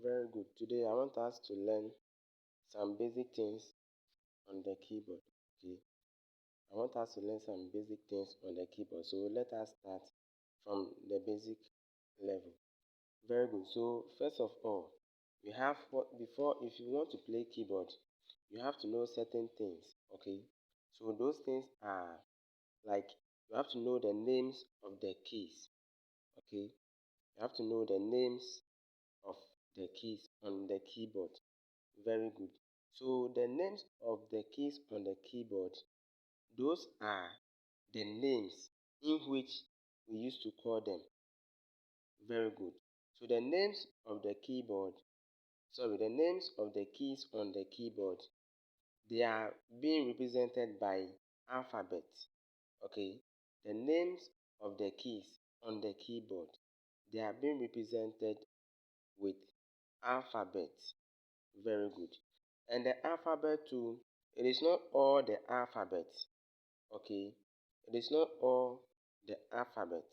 Very good. Today I want us to learn some basic things on the keyboard. Okay. I want us to learn some basic things on the keyboard. So let us start from the basic level. Very good. So first of all, we have what before if you want to play keyboard, you have to know certain things. Okay. So those things are like you have to know the names of the keys. Okay. You have to know the names of the keys on the keyboard. Very good. So the names of the keys on the keyboard, those are the names in which we used to call them. Very good. So the names of the names of the keys on the keyboard, they are being represented by alphabet. Okay. The names of the keys on the keyboard, they are being represented with alphabet. Very good. And the alphabet too, it is not all the alphabet. Okay. It is not all the alphabet.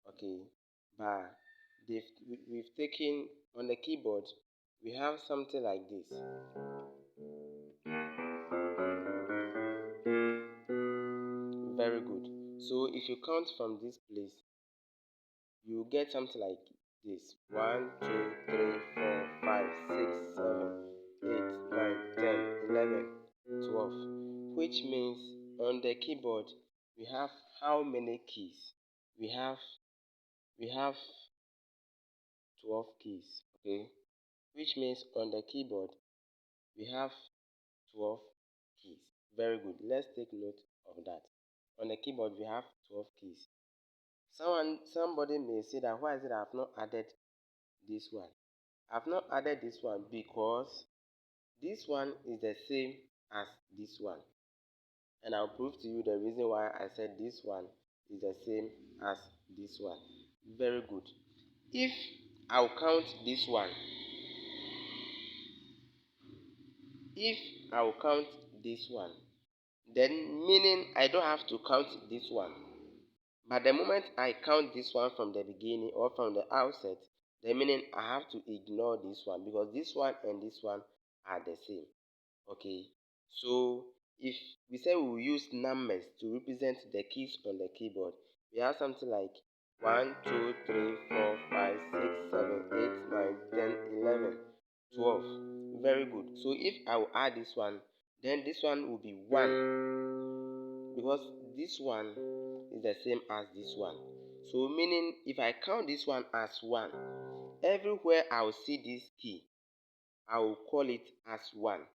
Okay. But we've taken on the keyboard, we have something like this. Very good. So if you count from this place, you get something like this. 1, 2, 3, 4, 5, 6, 7, 8, 9, 10, 11, 12. Which means on the keyboard we have how many keys? We have 12 keys. Okay. Which means on the keyboard we have 12 keys. Very good. Let's take note of that. On the keyboard we have 12 keys. Somebody may say that why is it I have not added this one? I've not added this one because this one is the same as this one. And I'll prove to you the reason why I said this one is the same as this one. Very good. If I'll count this one, if I'll count this one, then meaning I don't have to count this one. But the moment I count this one from the beginning or from the outset, the meaning I have to ignore this one because this one and this one are the same. Okay. So if we say we will use numbers to represent the keys on the keyboard, we have something like 1, 2, 3, 4, 5, 6, 7, 8, 9, 10, 11, 12. Very good. So if I will add this one, then this one will be 1 because this one is the same as this one. So meaning if I count this one as 1, everywhere I will see this key, I will call it as 1.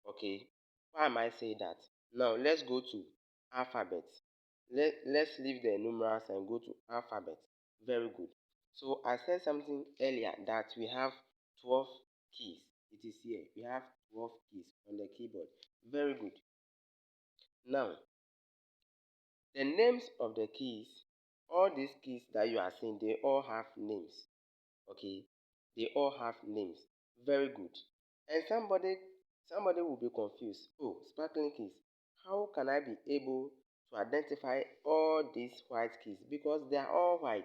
Okay. Why am I saying that? Now let's go to alphabet. Let's leave the numerals and go to alphabet. Very good. So I said something earlier that we have 12 keys. It is here. We have 12 keys on the keyboard. Very good. Now, the names of the keys, all these keys that you are seeing, they all have names. Okay. They all have names. Very good. And somebody will be confused. Oh, sparkling keys. How can I be able to identify all these white keys? Because they are all white.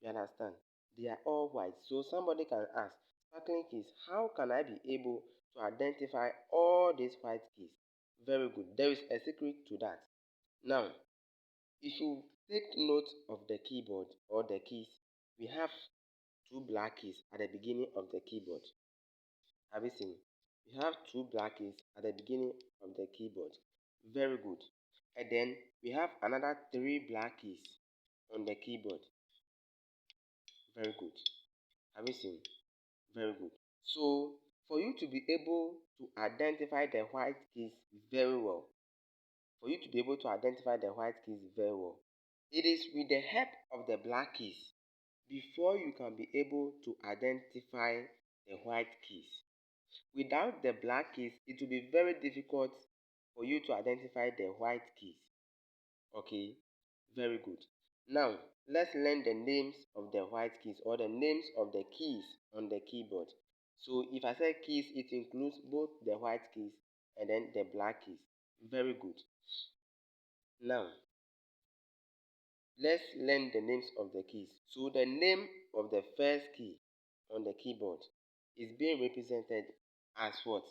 You understand? They are all white. So somebody can ask, sparkling keys, how can I be able to identify all these white keys? Very good. There is a secret to that. Now, if you take note of the keyboard or the keys, we have two black keys at the beginning of the keyboard. Have you seen? We have two black keys at the beginning of the keyboard. Very good. And then we have another three black keys on the keyboard. Very good. Have you seen? Very good. So for you to be able to identify the white keys very well, it is with the help of the black keys before you can be able to identify the white keys. Without the black keys, it will be very difficult for you to identify the white keys. Okay, very good. Now, let's learn the names of the white keys or the names of the keys on the keyboard. So, if I say keys, it includes both the white keys and then the black keys. Very good. Now, let's learn the names of the keys. So, the name of the first key on the keyboard is being represented as what?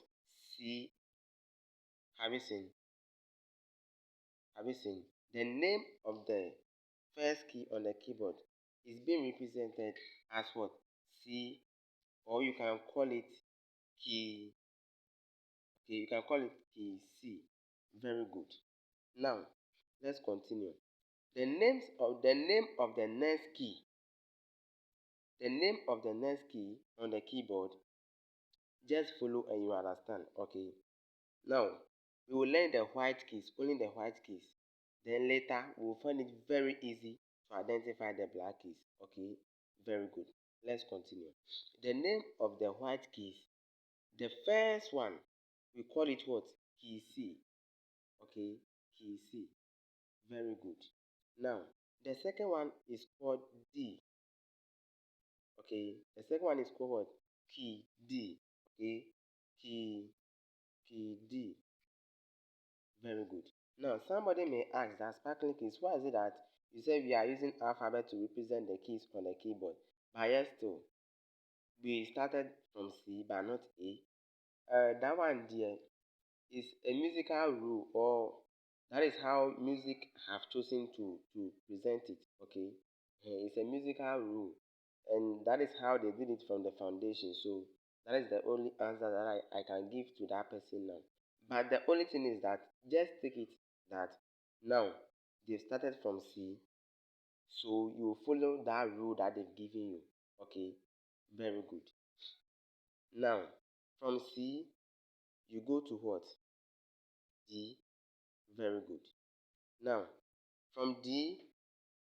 C. Have you seen? Have you seen? The name of the first key on the keyboard is being represented as what? C, or you can call it key. Okay, you can call it key C. Very good. Now, let's continue. The name of the next key. The name of the next key on the keyboard. Just follow and you understand. Okay. Now, we will learn the white keys, only the white keys. Then later, we will find it very easy to identify the black keys. Okay, very good. Let's continue. The name of the white keys, the first one, we call it what? Key C. Okay, key C. Very good. Now, the second one is called D. Okay, the second one is called what? Key D. Okay, key D. Very good. Now, somebody may ask that sparkling keys, why is it that you say we are using alphabet to represent the keys on the keyboard? But yet still, we started from C but not A. That one there is a musical rule, or that is how music have chosen to present it. Okay, it's a musical rule, and that is how they did it from the foundation. So that is the only answer that I can give to that person now. But the only thing is that just take it that now they started from C, so you follow that rule that they've given you. Okay, very good. Now from C you go to what? D. Very good. Now from D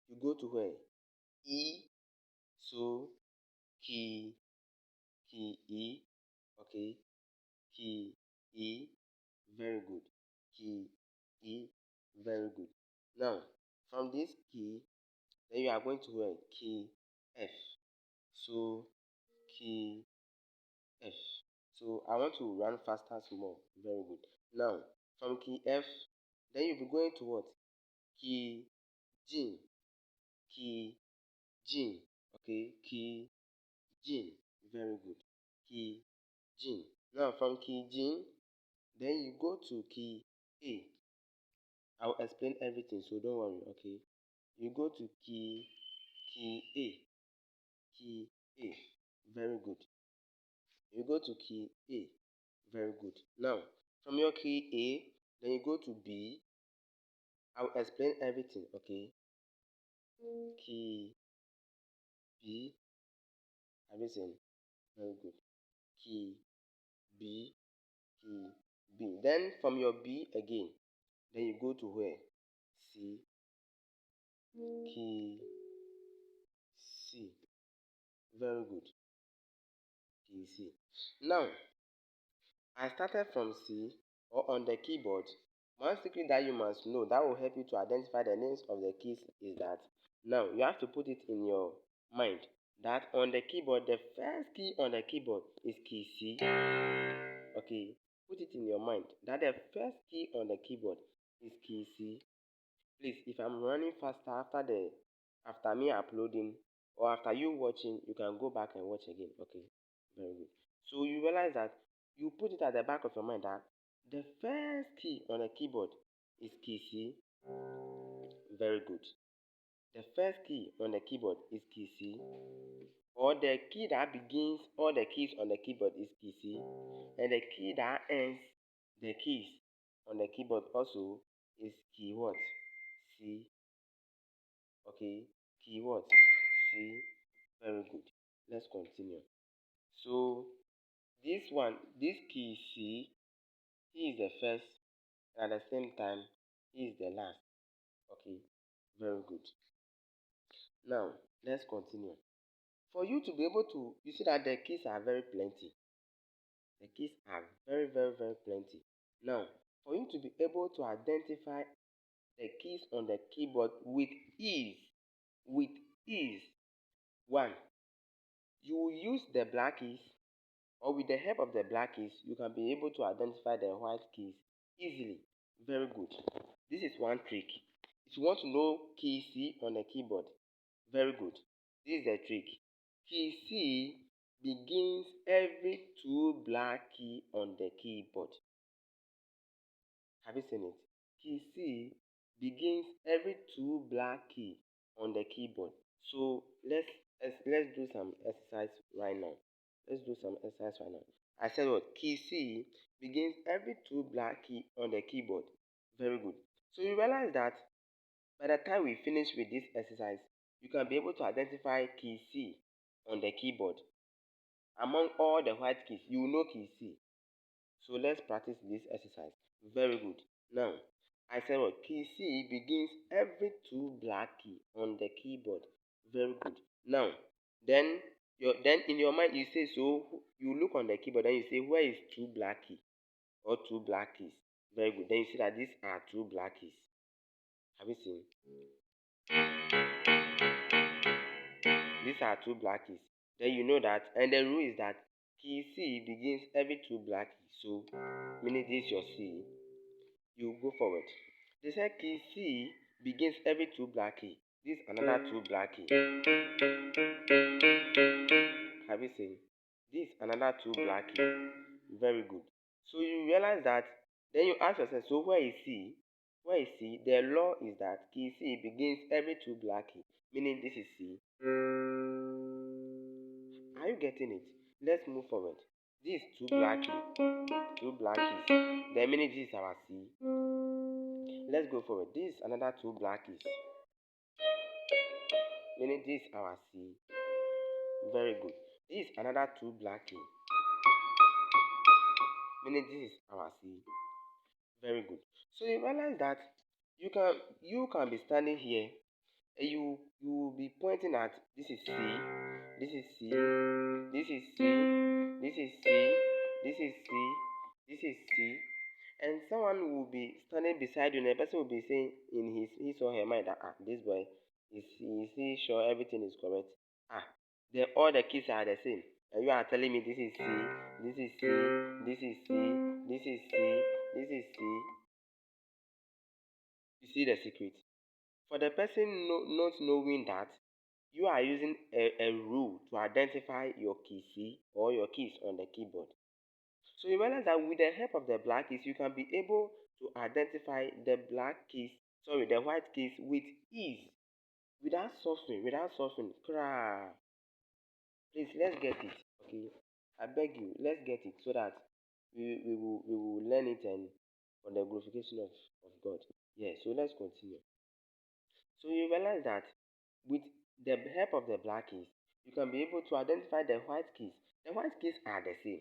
you go to where? E. So key E. Okay, key E. Very good. Key E. Very good. Now from this key, then you are going to where? Key F. So key F. So I want to run faster small. Very good. Now from key F, then you'll be going to what? Key G. Key G. Okay, key G. Very good. Key G. Now from key G, then you go to key A. I'll explain everything, so don't worry. Okay, you go to key A. Key A. Very good. You go to key A. Very good. Now, from your key A, then you go to B. I'll explain everything, okay? Key B. Everything. Very good. Key B. Key B. Then from your B again, then you go to where? C. Key C. Very good. Key C. Now, I started from C, or on the keyboard. One secret that you must know that will help you to identify the names of the keys is that now you have to put it in your mind that on the keyboard, the first key on the keyboard is key C. Okay, put it in your mind that the first key on the keyboard is key C. Please, if I'm running faster after me uploading or after you watching, you can go back and watch again. Okay, very good. So you realize that you put it at the back of your mind that the first key on a keyboard is key C. Very good. The first key on the keyboard is key C. Or the key that begins all the keys on the keyboard is key C. And the key that ends the keys on the keyboard also is key what? C. Okay, key what? C. Very good. Let's continue. So this key C, he is the first, and at the same time, he is the last. Okay, very good. Now, let's continue. For you to be able to, you see that the keys are very plenty. The keys are very, very, very plenty. Now, for you to be able to identify the keys on the keyboard with ease, with ease, one, you will use the black keys, or with the help of the black keys, you can be able to identify the white keys easily. Very good. This is one trick. If you want to know key C on the keyboard, very good. This is the trick. Key C begins every two black key on the keyboard. Have you seen it? Key C begins every two black key on the keyboard. So let's do some exercise right now. Let's do some exercise right now. I said what? Key C begins every two black key on the keyboard. Very good. So you realize that by the time we finish with this exercise, you can be able to identify key C on the keyboard. Among all the white keys, you know key C. So let's practice this exercise. Very good. Now, I said what? Key C begins every two black key on the keyboard. Very good. Now, then in your mind you say, so you look on the keyboard and you say, where is two black key or two black keys? Very good. Then you see that these are two black keys. Have you seen? These are two black keys. Then you know that, and the rule is that key C begins every two black keys. So, meaning this is your C, you go forward. They say key C begins every two black key. This another two black key. Have you seen? This another two black key. Very good. So you realize that, then you ask yourself, so where is C? Where is C? The law is that key C begins every two black key, meaning this is C. Are you getting it? Let's move forward. This two black keys. Two black keys. The meaning this is our C. Let's go forward. This is another two black keys. Meaning this is our C. Very good. This is another two black key. Meaning this is our C. Very good. So you realize that you can be standing here and you will be pointing at this is C, this is C, this is C, this is C, this is C, this is C, and someone will be standing beside you and the person will be saying in his or her mind that this boy is he sure everything is correct? All the keys are the same. And you are telling me this is C, this is C, this is C, this is C, this is C. You see the secret? For the person not knowing that, you are using a rule to identify your key C or your keys on the keyboard. So you realize that with the help of the black keys, you can be able to identify the white keys with ease, without suffering. Please, let's get it, okay? I beg you, let's get it so that we will learn it and for the glorification of God. Yeah, so let's continue. So you realize that with the help of the black keys, you can be able to identify the white keys. The white keys are the same.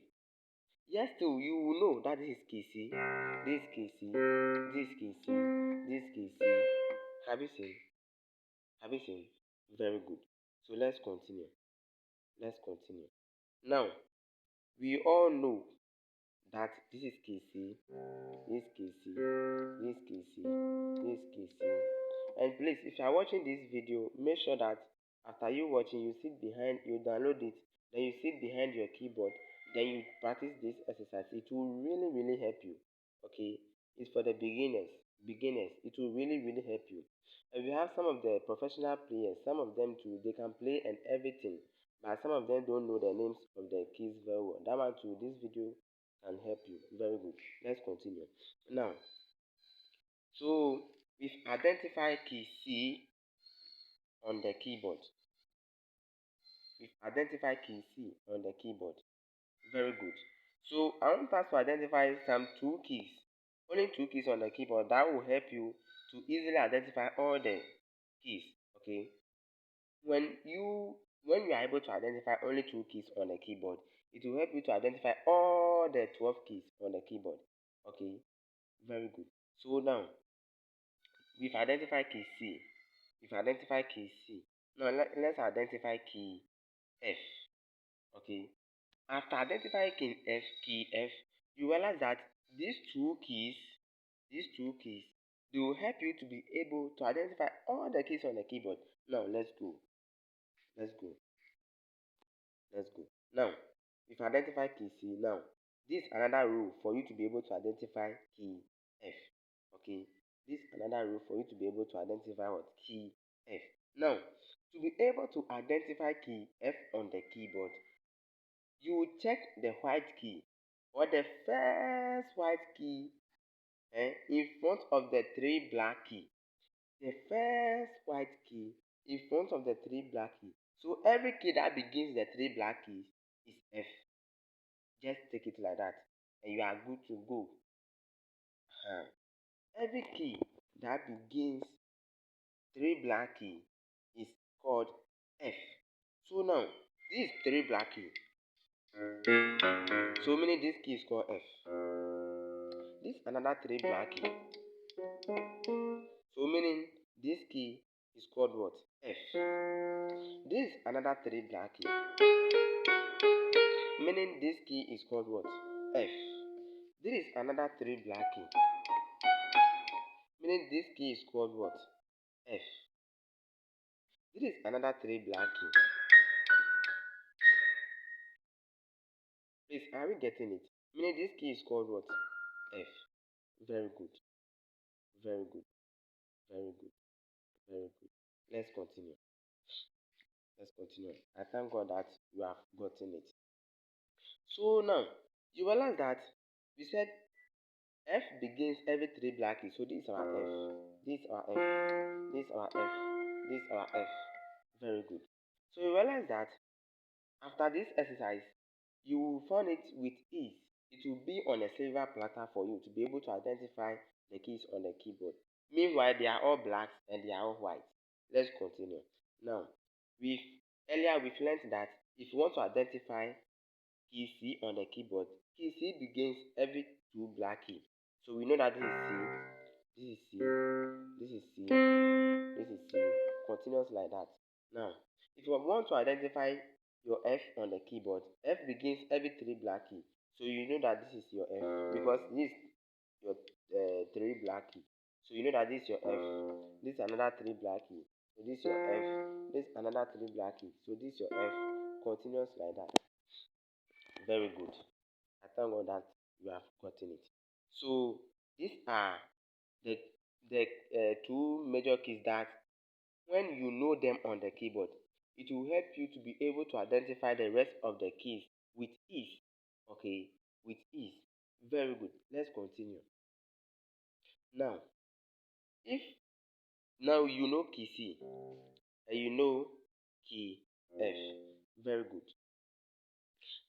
Yes, still you will know that this is key C, this key C, this key C, this key C. Have you seen? Have you seen? Very good. So let's continue. Let's continue. Now, we all know that this is key C, this key C, this key C, this key C. And please, if you are watching this video, make sure that after you watching, you download it, then you sit behind your keyboard, then you practice this exercise. It will really, really help you. Okay, it's for the beginners. It will really, really help you. And we have some of the professional players, some of them too, they can play and everything, but some of them don't know the names of the keys very well. That one too, this video can help you. Very good. Let's continue. Now, so we've identified key C on the keyboard. We've identified key C on the keyboard. Very good. So I want us to identify some two keys. Only two keys on the keyboard that will help you to easily identify all the keys. Okay. When you are able to identify only two keys on the keyboard, it will help you to identify all the 12 keys on the keyboard. Okay. Very good. So now we've identified key C. We've identified key C. Now let's identify key F. Okay. After identifying key F, you realize that these two keys, they will help you to be able to identify all the keys on the keyboard. Now let's go. Let's go. Let's go. Now, if you identify key C, now this is another rule for you to be able to identify key F. Okay. This is another rule for you to be able to identify what key F. Now, to be able to identify key F on the keyboard, you will check the white key or the first white key in front of the three black key. The first white key in front of the three black key. So every key that begins the three black keys is F. Just take it like that and you are good to go. Every key that begins three black key is called F. So now this is three black key. So meaning this key is called F. This another three black key. So meaning this key is called what? F. This another three black key. Meaning this key is called what? F. This is another three black key. Meaning this key is called what? F. This is another three black key. Please, are we getting it? Meaning this key is called what? F. Very good. Very good. Very good. Very good. Let's continue. Let's continue. I thank God that you have gotten it. So now, you realize that we said F begins every three black keys. So this is our F. This is our F. This is our F. This is our F. Very good. So you realize that after this exercise, you will find it with ease. It will be on a silver platter for you to be able to identify the keys on the keyboard. Meanwhile, they are all black and they are all white. Let's continue. Now, earlier we've learned that if you want to identify key C on the keyboard, key C begins every two black keys. So we know that this is C, this is C, this is C, this is C, continuous like that. Now, if you want to identify your F on the keyboard, F begins every three black keys. So you know that this is your F because this is your three black key. So you know that this is your F. This is another three black key. So this is your F. This is another three black key. So this is your F. Continuous like that. Very good. I thank God that you have gotten it. So these are the two major keys that when you know them on the keyboard, it will help you to be able to identify the rest of the keys with ease. Okay, with ease. Very good. Let's continue. Now, if now you know key C and you know key F, very good.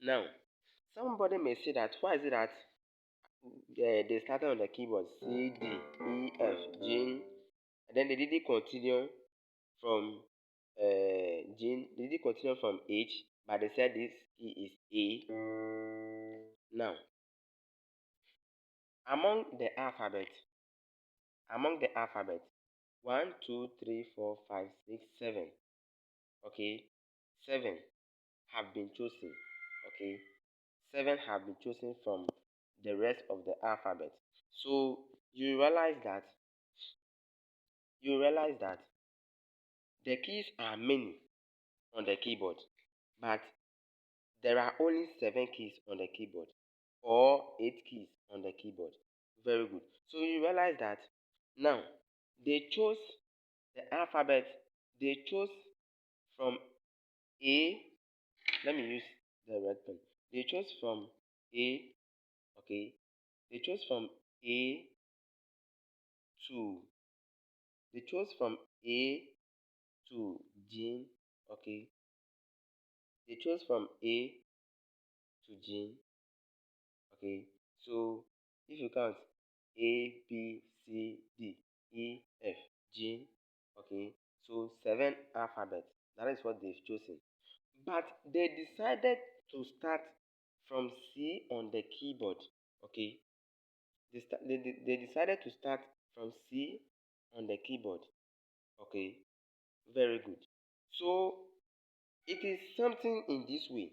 Now, somebody may say that why is it that they started on the keyboard C, D, E, F, G, and then they didn't continue from G, they didn't continue from H, but they said this key is A. Now, among the alphabet, 1, 2, 3, 4, 5, 6, 7. Okay, 7 have been chosen. Okay, 7 have been chosen from the rest of the alphabet. So you realize that the keys are many on the keyboard, but there are only 7 keys on the keyboard or 8 keys on the keyboard. Very good. So you realize that now they chose the alphabet, they chose from A. Let me use the red pen. They chose from A, okay. They chose from A to they chose from A to G, okay. They chose from A to G, okay. So if you count A, B, C, D, E, F, G, okay. So 7 alphabets. That is what they've chosen. But they decided to start from C on the keyboard, okay. They decided to start from C on the keyboard, okay. Very good. So it is something in this way.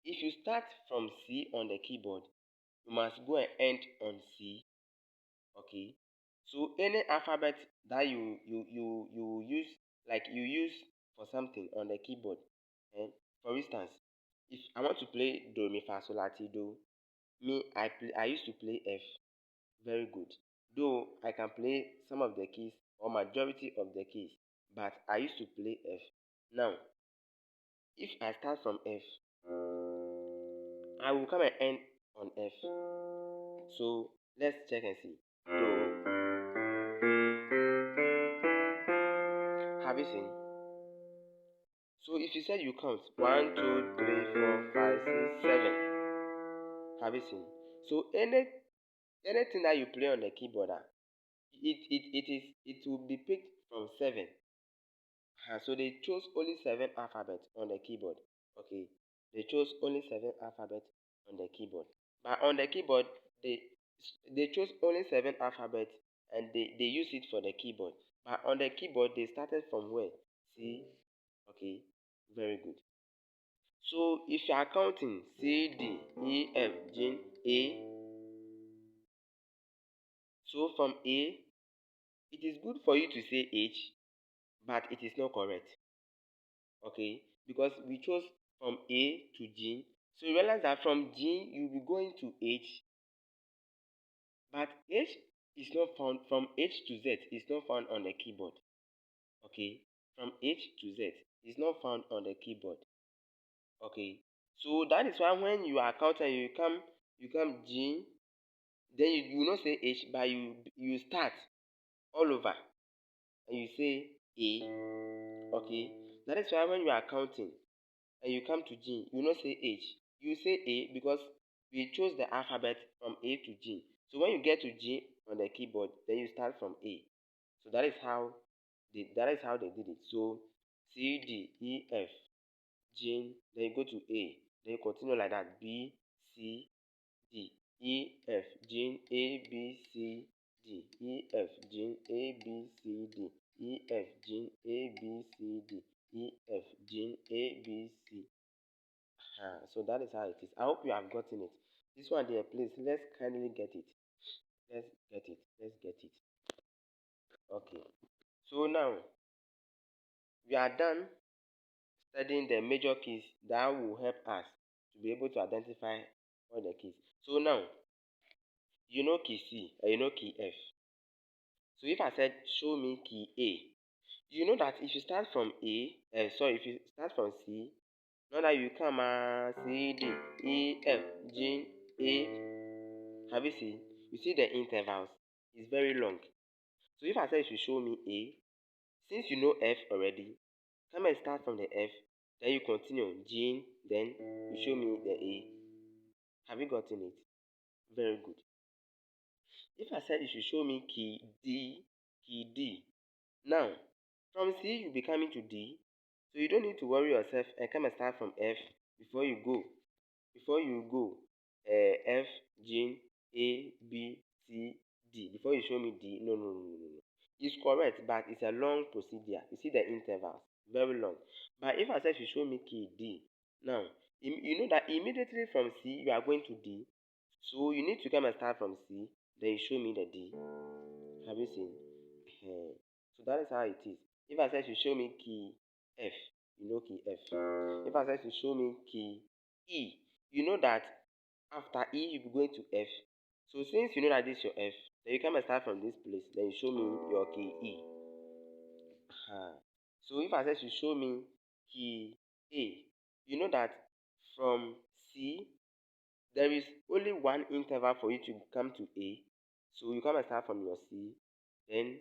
If you start from C on the keyboard, you must go and end on C, okay. So any alphabet that you use, like you use for something on the keyboard, and for instance, if I want to play do mi fa sol la ti do, I used to play F. Very good. Though I can play some of the keys or majority of the keys, but I used to play F. Now, if I start from F, I will come and end on F. So let's check and see. Do. Have you seen? So if you said you count 1, 2, 3, 4, 5, 6, 7. Have you seen? So anything that you play on the keyboard, it will be picked from 7. So they chose only 7 alphabets on the keyboard. Okay, they chose only 7 alphabets on the keyboard. But on the keyboard, they they chose only 7 alphabets and they use it for the keyboard. But on the keyboard, they started from where? C. Okay, very good. So if you are counting C, D, E, F, G, A, so from A, it is good for you to say H, but it is not correct. Okay, because we chose from A to G. So you realize that from G you'll be going to H, but H is not found. From H to Z is not found on the keyboard. Okay, from H to Z is not found on the keyboard. Okay, so that is why when you are counting, you come G, then you will not say H, but you start all over and you say A. Okay, that is why when you are counting and you come to G, you will not say H. You say A because we chose the alphabet from A to G. So when you get to G on the keyboard, then you start from A. So that is how they did it. So C, D, E, F, G, then you go to A, then you continue like that. B, C, D, E, F, G, A, B, C, D, E, F, G, A, B, C, D, E, F, G, A, B, C, D, E, F, G, A, B, C. So that is how it is. I hope you have gotten it. This one there, please, let's kindly get it. Let's get it. Let's get it. Okay. So now we are done studying the major keys that will help us to be able to identify all the keys. So now you know key C and you know key F. So if I said show me key A, you know that if you start from if you start from C, now that you come C, D, E, F, G, A. Have you seen? You see the intervals? It's very long. So if I say you should show me A, since you know F already, come and start from the F, then you continue G, then you show me the A. Have you gotten it? Very good. If I said you should show me key D. Now, from C you'll be coming to D, so you don't need to worry yourself and come and start from F before you go. F, G, A, B, C, D. Before you show me D, no. It's correct, but it's a long procedure. You see the intervals, very long. But if I said you show me key D, now you know that immediately from C you are going to D, so you need to come and start from C, then you show me the D. Have you seen? So that is how it is. If I said you show me key F, you know key F. If I said you show me key E, you know that after E you be going to F. So since you know that this is your F, then you come and start from this place, then you show me your key E. So if I said you show me key A, you know that from C there is only one interval for you to come to A. So you come and start from your C, then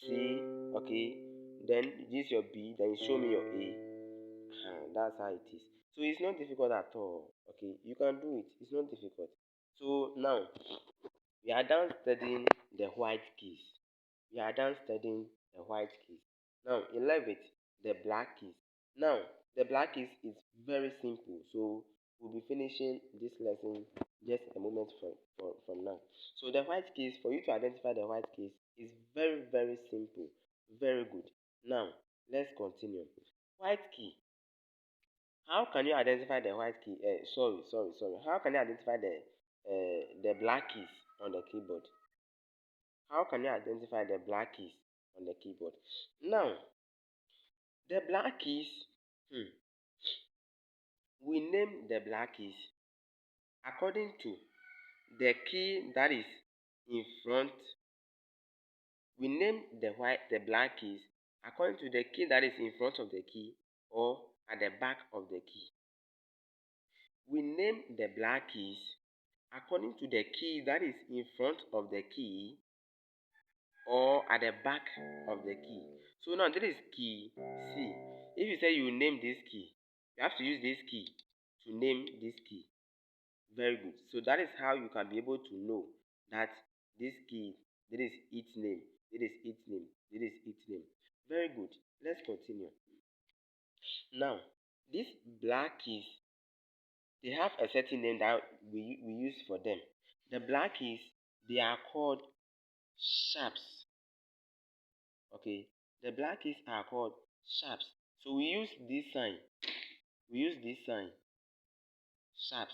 C, okay, then this is your B, then you show me your A. That's how it is. So it's not difficult at all. Okay, you can do it. It's not difficult. So now we are done studying the white keys. We are done studying the white keys. Now 11th, the black keys. Now the black keys is very simple. So we'll be finishing this lesson just a moment from now. So the white keys, for you to identify the white keys, is very simple. Very good. Now let's continue. White key. How can you identify the white key? Sorry. How can you identify the black keys on the keyboard? How can you identify the black keys on the keyboard? Now, the black keys, we name the black keys according to the key that is in front. We name the black keys according to the key that is in front of the key or at the back of the key. we name the black keys according to the key that is in front of the key or at the back of the key. So now this is key C. If you say you name this key, you have to use this key to name this key. Very good. So that is how you can be able to know that this key, this is its name, this is its name, this is its name. Very good. Let's continue. Now, these black keys, they have a certain name that we use for them. The black keys, they are called sharps. Okay, the black keys are called sharps. So we use this sign. We use this sign, sharps.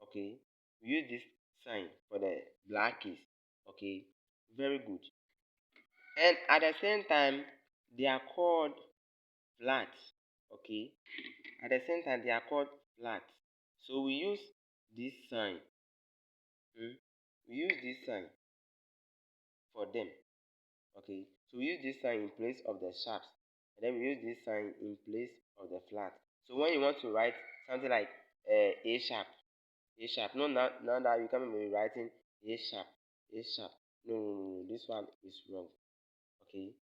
Okay, we use this sign for the black keys. Okay, very good. And at the same time, they are called flats. Okay, at the same time, they are called flats. So we use this sign. We use this sign for them. Okay, so we use this sign in place of the sharps, and then we use this sign in place of the flat. So when you want to write something like A sharp, A sharp, no, now that you can't be writing A sharp, A sharp. No, no, no, no, this one is wrong. Okay,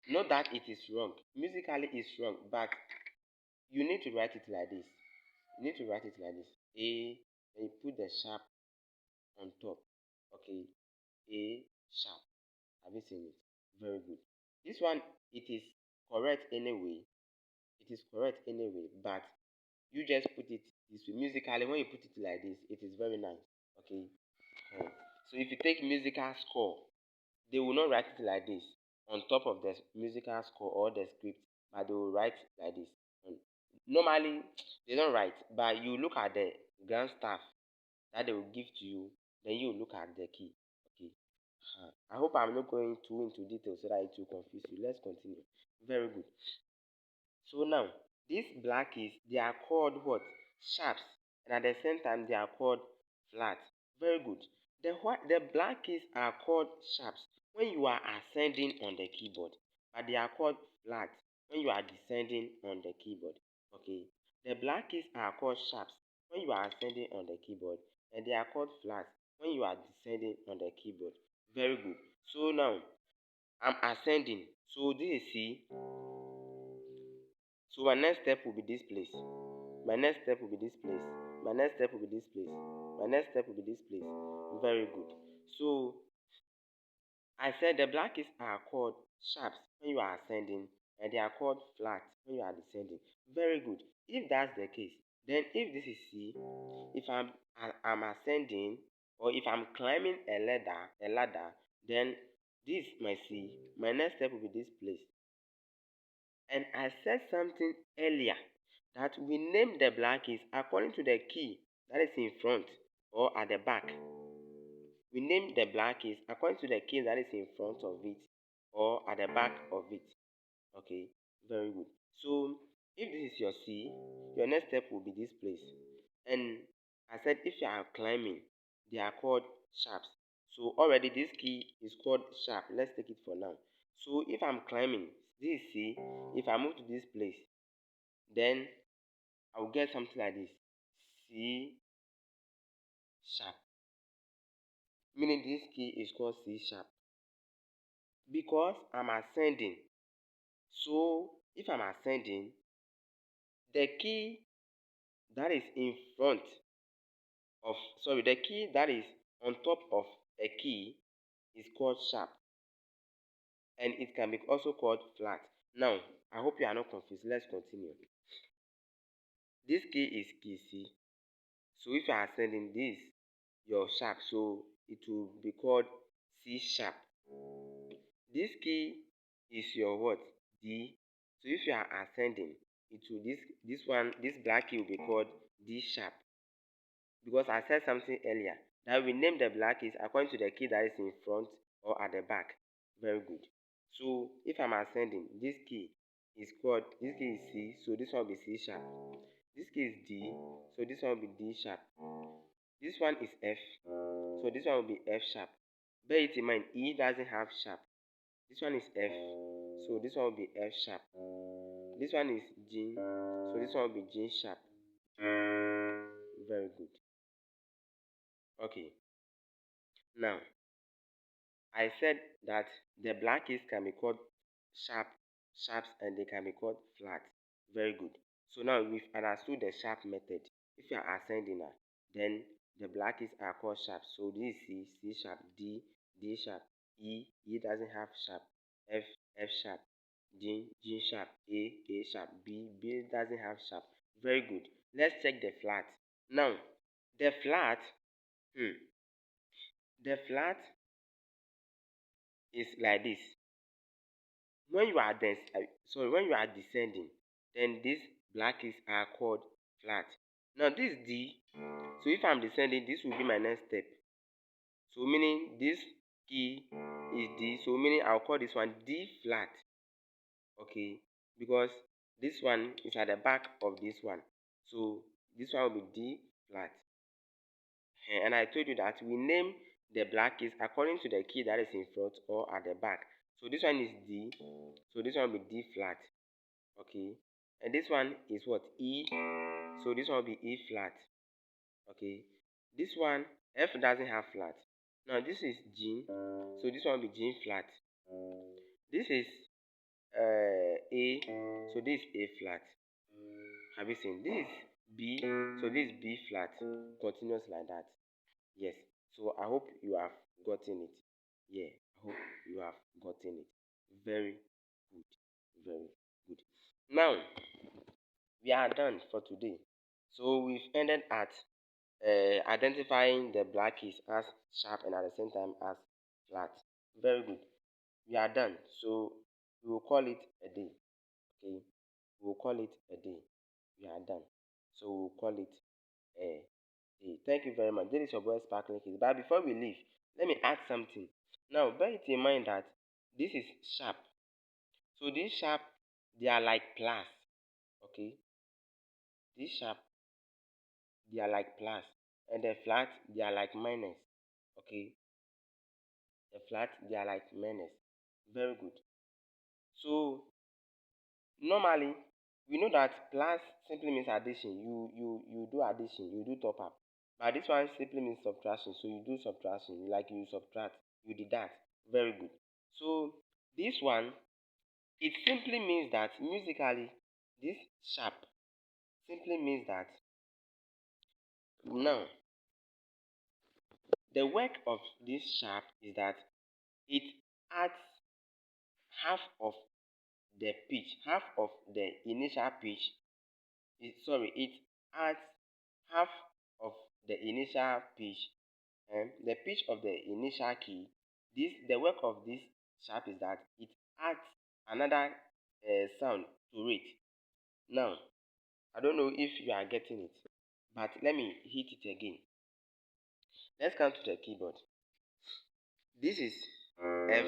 not that it is wrong. Musically, it's wrong, but you need to write it like this. You need to write it like this. A, and you put the sharp on top. Okay, A sharp. Have you seen it? Very good. This one, it is correct anyway. It is correct anyway, but you just put it this way. Musically, when you put it like this, it is very nice. Okay. So if you take musical score, they will not write it like this on top of the musical score or the script, but they will write like this. Normally, they don't write, but you look at the grand staff that they will give to you, then you look at the key. Okay. I hope I'm not going too into details so that it will confuse you. Let's continue. Very good. So now, these black keys, they are called what? Sharps. And at the same time, they are called flats. Very good. The black keys are called sharps when you are ascending on the keyboard, but they are called flats when you are descending on the keyboard. Okay. The black keys are called sharps when you are ascending on the keyboard, and they are called flats when you are descending on the keyboard. Very good. So now, I'm ascending. So this is C. So my next step will be this place. My next step will be this place. My next step will be this place. My next step will be this place. Very good. So I said the black keys are called sharps when you are ascending, and they are called flats when you are descending. Very good. If that's the case, then if this is C, if I'm ascending or if I'm climbing a ladder, then this is my C. My next step will be this place. And I said something earlier that we name the black keys according to the key that is in front or at the back. We name the black keys according to the key that is in front of it or at the back of it. Okay, very good. So if this is your C, your next step will be this place. And I said if you are climbing, they are called sharps. So already this key is called sharp. Let's take it for now. So if I'm climbing, this is C. If I move to this place, then I will get something like this. C sharp. Meaning this key is called C sharp. Because I'm ascending. So if I'm ascending, the key that is in front of the key that is on top of a key is called sharp, and it can be also called flat. Now I hope you are not confused. Let's continue. This key is key C. So if you are ascending this your sharp, so it will be called C sharp. This key is your what? D. So if you are ascending, it will this black key will be called D sharp. Because I said something earlier that we name the black keys according to the key that is in front or at the back. Very good. So if I'm ascending, this key is C, so this one will be C sharp. This key is D, so this one will be D sharp. This one is F, so this one will be F sharp. Bear it in mind, E doesn't have sharp. This one is F, so this one will be F sharp. This one is G, so this one will be G sharp. Very good. Okay. Now, I said that the black keys can be called sharps, and they can be called flat. Very good. So now we've understood the sharp method. If you are ascending now, then the black keys are called sharp. So this is C sharp, D sharp, E doesn't have sharp, F sharp, G sharp, A sharp, B doesn't have sharp. Very good. Let's check the flat. Now, the flat, hmm, the flat is like this. When you are when you are descending, then these black keys are called flat. Now this D, so if I'm descending, this will be my next step. So meaning this key is D, so meaning I'll call this one D flat. Okay, because this one is at the back of this one. So this one will be D flat. And I told you that we name the black keys according to the key that is in front or at the back. So this one is D, so this one will be D flat. Okay, and this one is what? E, so this one will be E flat. Okay, this one F doesn't have flat. Now this is G, so this one will be G flat. This is A, so this is A flat. Have you seen? This is B, so this is B flat. Continuous like that. Yes. So I hope you have gotten it. Yeah, I hope you have gotten it. Very good. Very good. Now we are done for today. So we've ended at identifying the black keys as sharp and at the same time as flat. Very good. We are done. So we will call it a day. Okay. We will call it a day. We are done. So we will call it a day. Thank you very much. This is your boy Sparkling Kids. But before we leave, let me add something. Now bear it in mind that this is sharp. So this sharp, they are like plus. Okay. This sharp, they are like plus, and the flat, they are like minus. Okay, the flat, they are like minus. Very good. So normally we know that plus simply means addition. You do addition, you do top up. But this one simply means subtraction, so you do subtraction, like you subtract, you deduct. Very good. So this one, it simply means that musically, this sharp simply means that now the work of this sharp is that it adds half of the pitch, half of the initial pitch. It adds half of the initial pitch, and the pitch of the initial key. The work of this sharp is that it adds another sound to it. Now, I don't know if you are getting it, but let me hit it again. Let's come to the keyboard. This is F.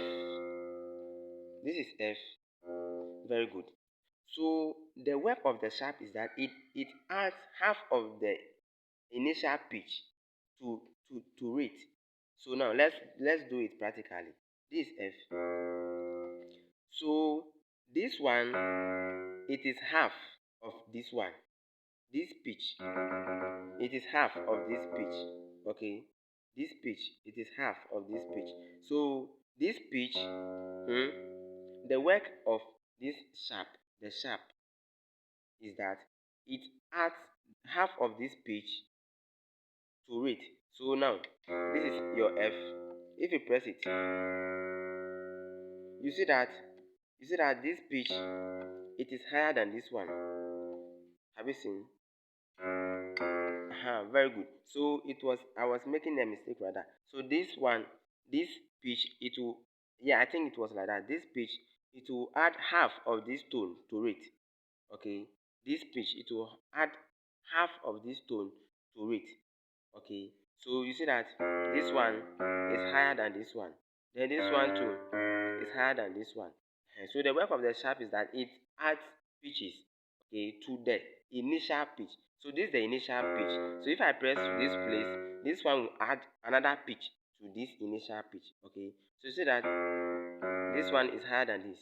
This is F. Very good. So the work of the sharp is that it adds half of the initial pitch to it. So now let's do it practically. This is F. So this one, it is half of this one. This pitch, it is half of this pitch. Okay, this pitch, it is half of this pitch. So this pitch, the work of this sharp, the sharp, is that it adds half of this pitch to it. So now this is your F. If you press it, you see that this pitch, it is higher than this one. Have you seen? Very good. So I was making a mistake rather. So this one, this pitch, it will, yeah, I think it was like that. This pitch, it will add half of this tone to it. Okay, this pitch, it will add half of this tone to it. Okay, so you see that this one is higher than this one. Then this one too is higher than this one. So the work of the sharp is that it adds pitches, okay, to the initial pitch. So this is the initial pitch. So if I press this place, this one will add another pitch to this initial pitch. Okay, so you see that this one is higher than this.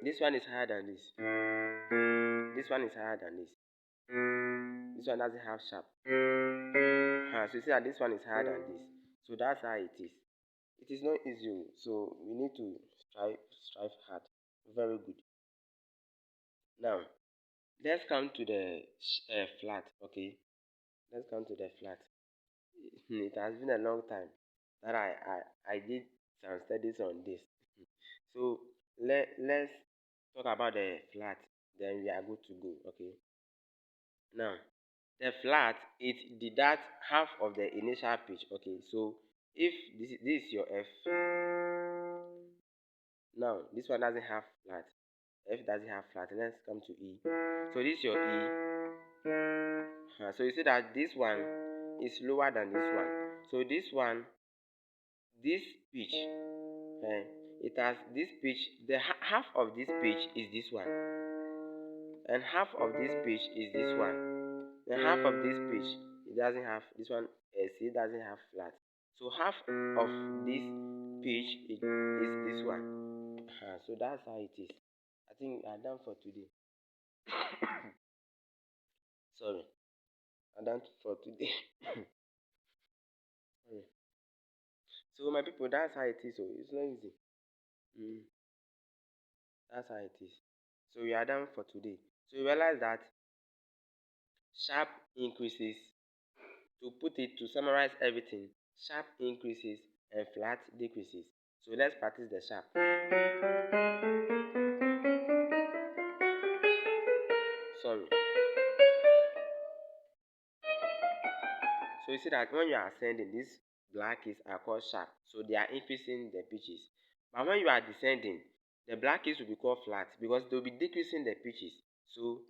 This one is higher than this. This one is higher than this. This one doesn't have sharp. So you see that this one is higher than this. So that's how it is. It is not easy, so we need to strive hard. Very good. Now let's come to the flat. Okay, let's come to the flat. It has been a long time that I did some studies on this. So let's talk about the flat. Then we are good to go. Okay. Now the flat, it deducts half of the initial pitch. Okay. So if this is your F, now this one doesn't have flat. F doesn't have flat. Let's come to E. So this is your E. So you see that this one is lower than this one. So this one, this pitch, it has this pitch. The half of this pitch is this one, and half of this pitch is this one. The half of this pitch, it doesn't have this one. See, it doesn't have flat. So half of this pitch is this one. So that's how it is. I think we are done for today. Sorry, I'm done for today. Sorry. So my people, that's how it is. So it's not easy. Mm, that's how it is. So we are done for today. So you realize that sharp increases, to put it, to summarize everything, sharp increases and flat decreases. So let's practice the sharp. Sorry. So you see that when you are ascending, these black keys are called sharp. So they are increasing the pitches. But when you are descending, the black keys will be called flat because they will be decreasing the pitches. So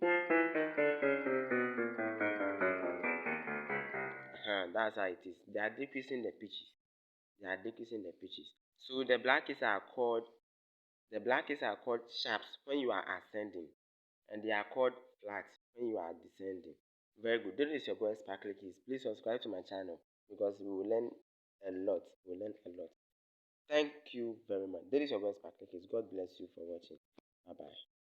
that's how it is. They are decreasing the pitches. They are decreasing the pitches. So the black keys are called sharps when you are ascending, and they are called flats when you are descending. Very good. This is your boy Sparkly Keys. Please subscribe to my channel because we will learn a lot. We will learn a lot. Thank you very much. This is your boy Sparkly Keys. God bless you for watching. Bye bye.